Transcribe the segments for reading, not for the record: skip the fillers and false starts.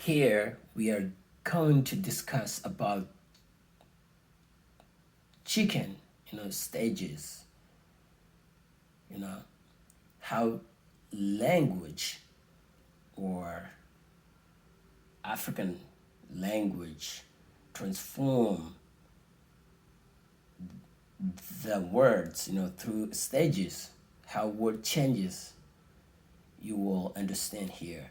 Here we are going to discuss about chicken, stages, you know, how language or African language transform the words, through stages, how word changes, you will understand here.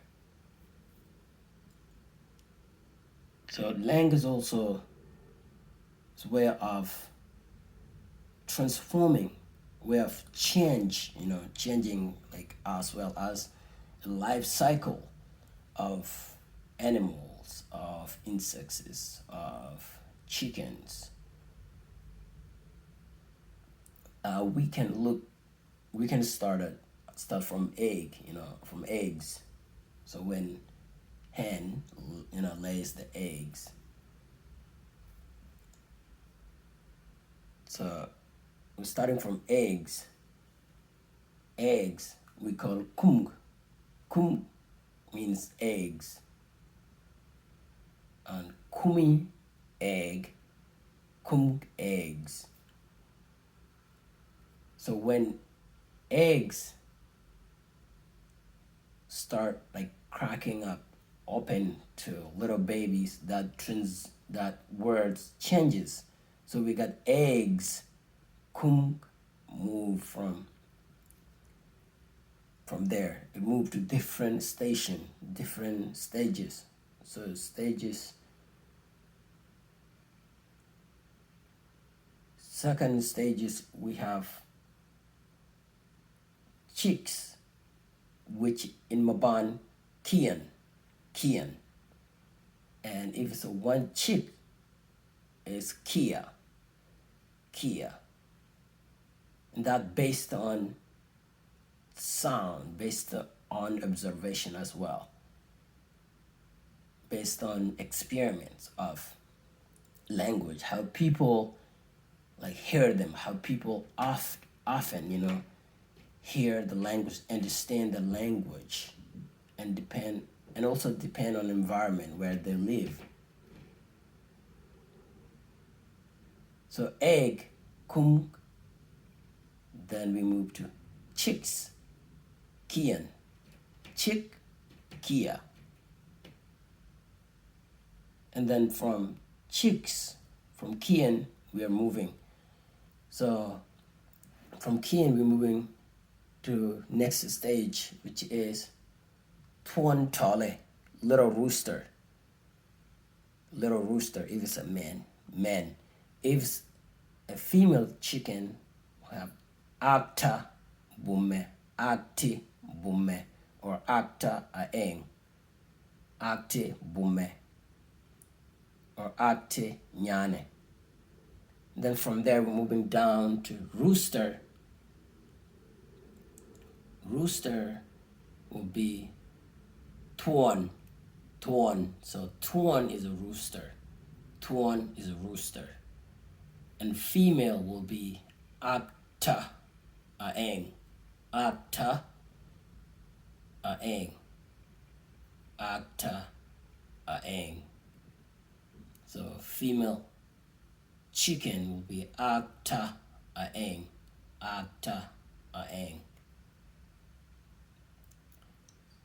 So language also is a way of transforming, way of change, changing, like, as well as a life cycle of animals, of insects, of chickens. We can start from from eggs. So when hen, lays the eggs. So we're starting from eggs. Eggs we call kung. Kung means eggs. And kumi, egg. Kung, eggs. So when eggs start like cracking up open to little babies, that words changes. So we got eggs, kung, move from there. It moved to different stages. So stages. Second stages, we have chicks, which in Mabaan, kian. And if it's a one chick, it's kia. And that based on sound, based on observation as well, based on experiments of language, how people like hear them, how people often hear the language, understand the language, and also depend on the environment where they live. So egg, kung, then we move to chicks, kian, chick, kia. And then from chicks, from kian, we are moving. So from kian, we're moving to next stage, which is tuan tale, little rooster. Little rooster, if it's a man. If it's a female chicken, we have acta bume, acti bume, or acta aeng, acti bume, or acti nyane. Then from there, we're moving down to rooster. Rooster will be tuan. So tuan is a rooster. Tuan is a rooster. And female will be acta aeng. Acta aeng. Acta aeng. So female chicken will be acta aeng. Acta aeng.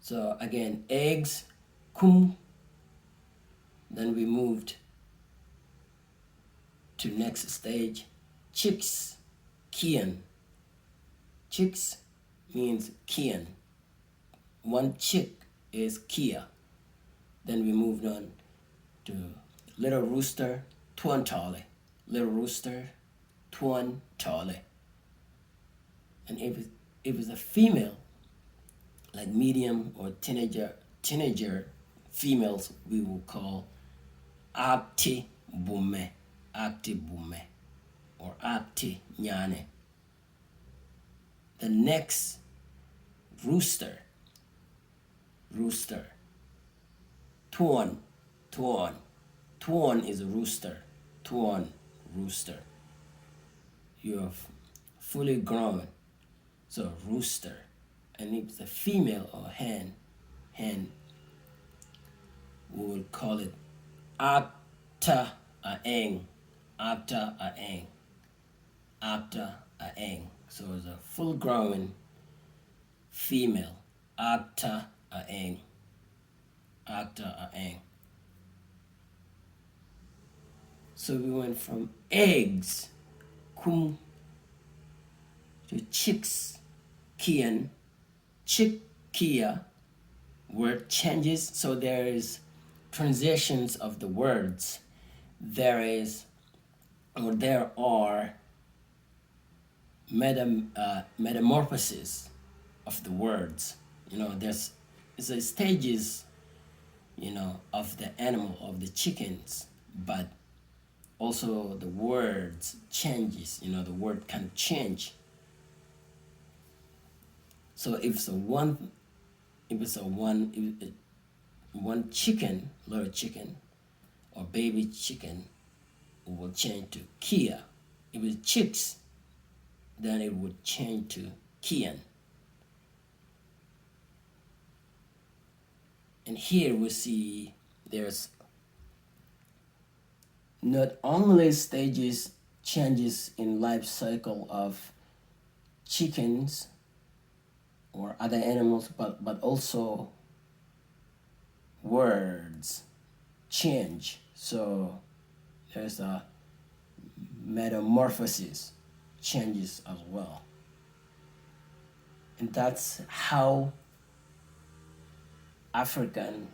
So again, eggs, kum. Then we moved to next stage, chicks, kian. Chicks means kian. One chick is kia. Then we moved on to little rooster, tuan tale. Little rooster, tuan tale. And if it's a female, like medium or teenager females, we will call acti bume, or acti nyane. The next, rooster, tuan is a rooster, tuan, rooster. You have fully grown, so rooster. And if it's a female or hen will would call it Ata Aeng. Ata Aeng. Ata Aeng. So it's a full grown female. Ata Aeng. Ata Aeng. So we went from eggs, kum, to chicks, kian, chick, kia, word changes. So there is transitions of the words. There are metamorphoses of the words. There's stages, of the animal, of the chickens, but also the words changes. The word can change. So if it's one chicken, little chicken, or baby chicken, it will change to Kia. If it's chicks, then it would change to Kian. And here we see there's not only changes in life cycle of chickens or other animals, but also words change. So there's a metamorphosis changes as well. And that's how African,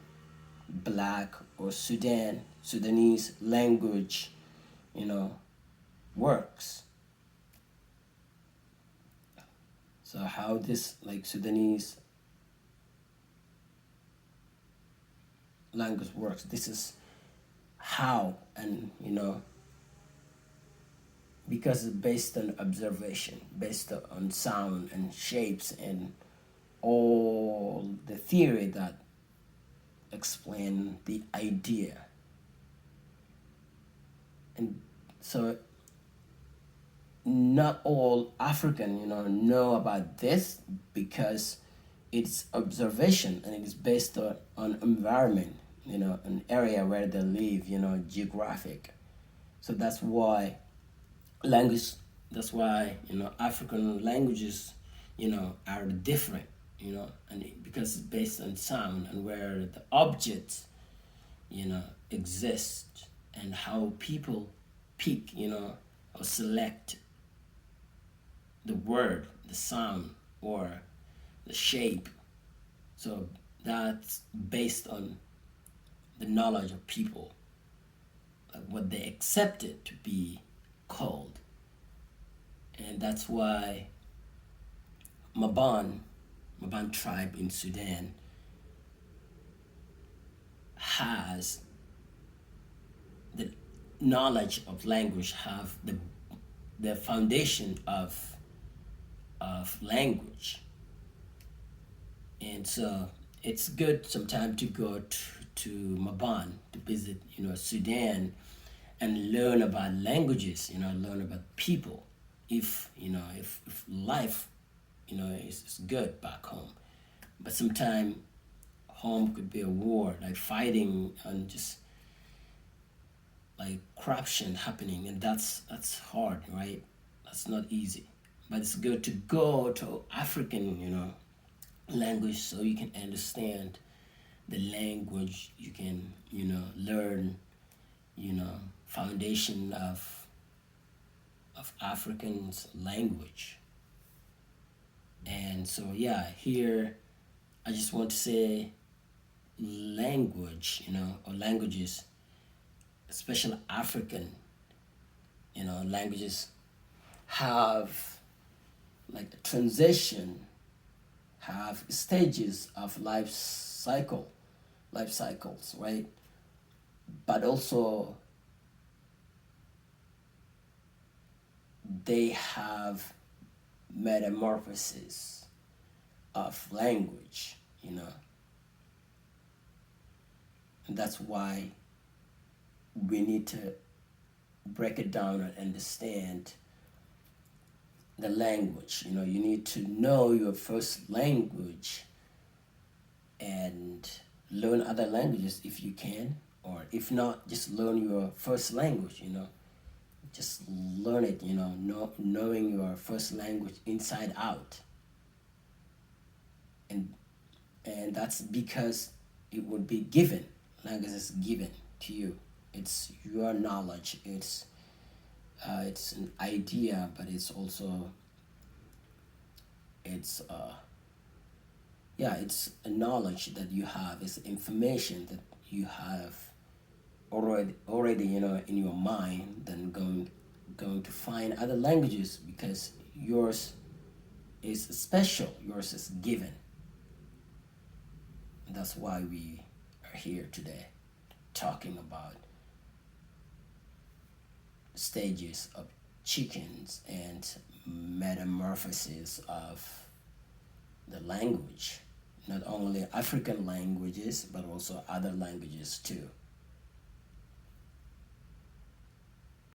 Black, or Sudanese language, works. So how this Sudanese language works. This is how, and because it's based on observation, based on sound and shapes and all the theory that explain the idea. And so not all African, know about this because it's observation and it is based on environment, an area where they live, geographic. So that's why African languages, are different, and because it's based on sound and where the objects, exist and how people pick, or select the word, the sound, or the shape. So that's based on the knowledge of people, like what they accepted to be called. And that's why Mabaan tribe in Sudan has the knowledge of language, have the foundation of language. And so it's good sometimes to go to Mabaan to visit, Sudan, and learn about languages, learn about people. If life, is good back home, but sometimes home could be a war, like fighting and just like corruption happening, and that's hard, right? That's not easy. But it's good to go to African, language so you can understand the language. You can, learn, foundation of African's language. And so here I just want to say language, or languages, especially African, languages have like a transition, have stages of life cycles, right? But also they have metamorphosis of language, and that's why we need to break it down and understand the language. You need to know your first language and learn other languages if you can, or if not, just learn your first language, just learn it, knowing your first language inside out. And that's because it would be given. Language is given to you. It's your knowledge. It's an idea, but it's also, it's yeah, it's a knowledge that you have. It's information that you have already in your mind. Then going to find other languages, because yours is special. Yours is given. And that's why we are here today, talking about stages of chickens and metamorphosis of the language. Not only African languages, but also other languages too.